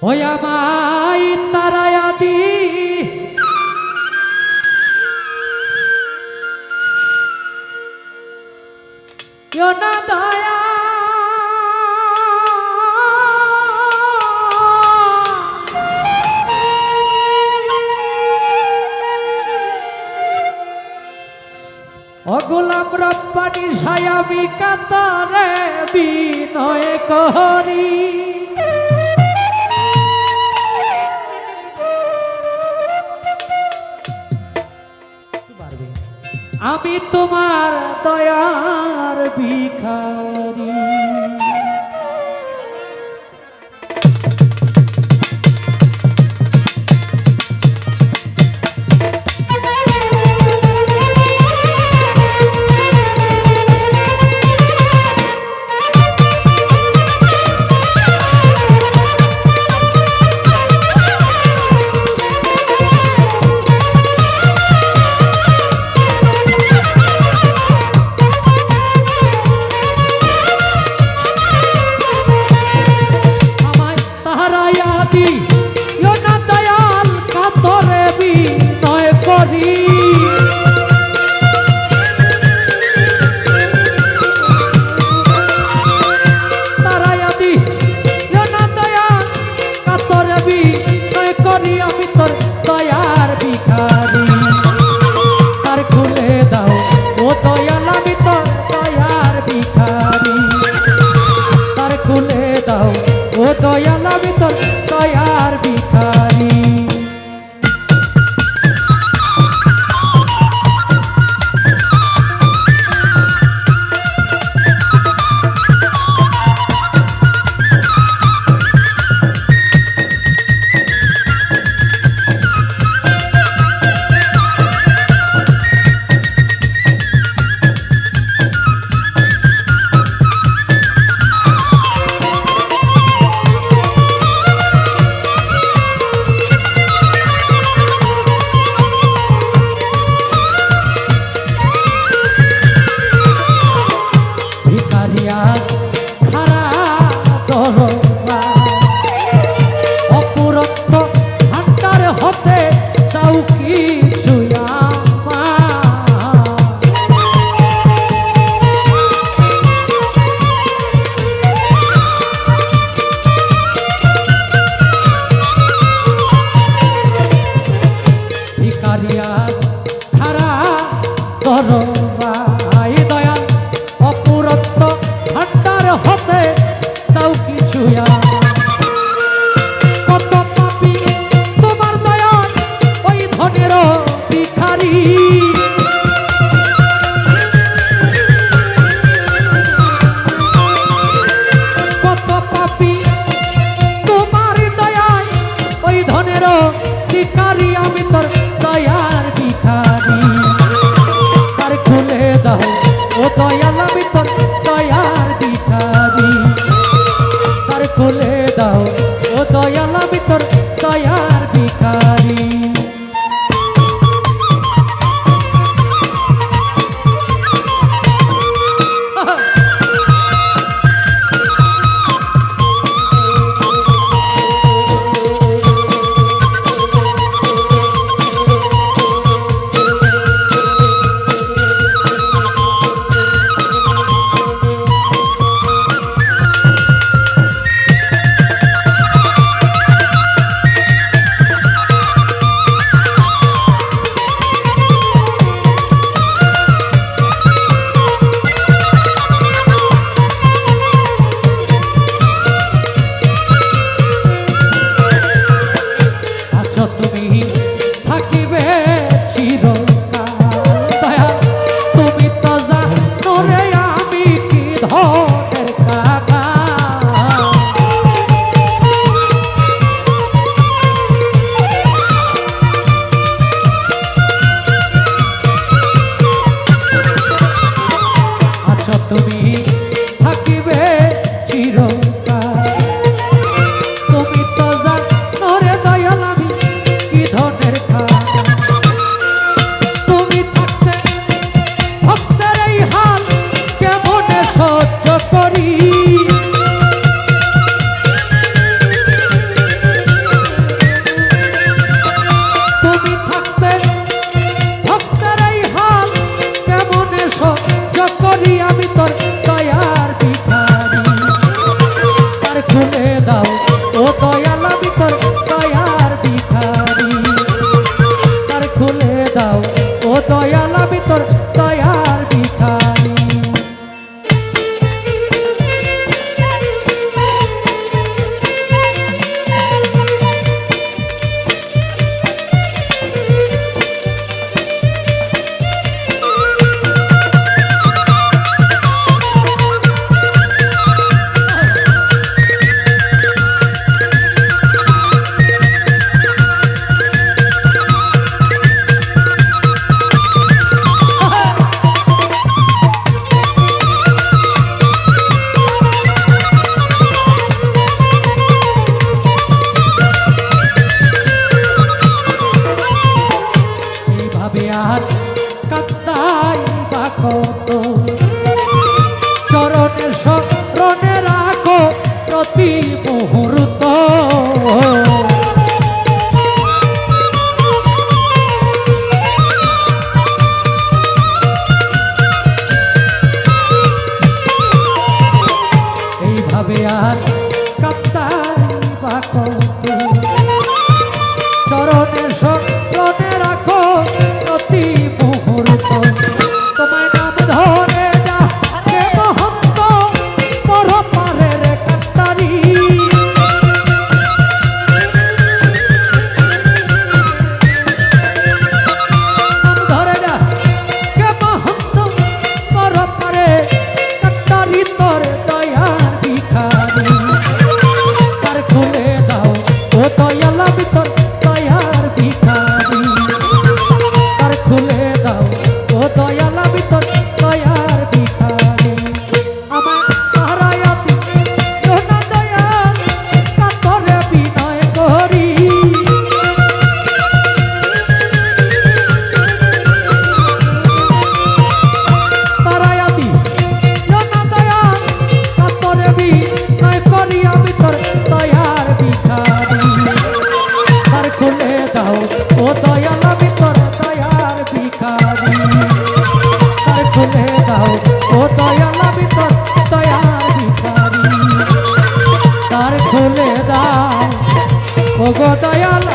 ওই আমায় তারায়া দি না দয়া অগোলাম রব্বানি সায়াবি কাতারে বিনয় করি আমি তোমার দয়ার ভিখারি দয়াল আমি তোর দয়ার ভিখারি তবে আর কান্দাই বা কত চরণে স্মরণে রাখো প্রতি মুহূর্ত তোমায় নাম ধরে ডাকে মহন্ত পরপারের কান্তারি নাম ধরে ডাকে মহন্ত পরপারে কান্তারি তোর দয়ার ভিখারি তার খুলে দাও ও দয়াল আমি তোর দয়ার ভিখারি তার খুলে দাও ও দয়াল আমি তোর দয়ার ভিখারি আমার তারায়াতি জোনা দয়াল কাতরে বিনয় করি তারায়াতি জোনা দয়াল কাতরে বিনয় করি আমি তোর দয়ার ভিখারি তার খুলে দাও ও দয়াল আমি তোর দয়ার ভিখারি তার খুলে দাও ও দয়াল আমি তোর দয়ার ভিখারি তার খুলে দাও ও গো দয়াল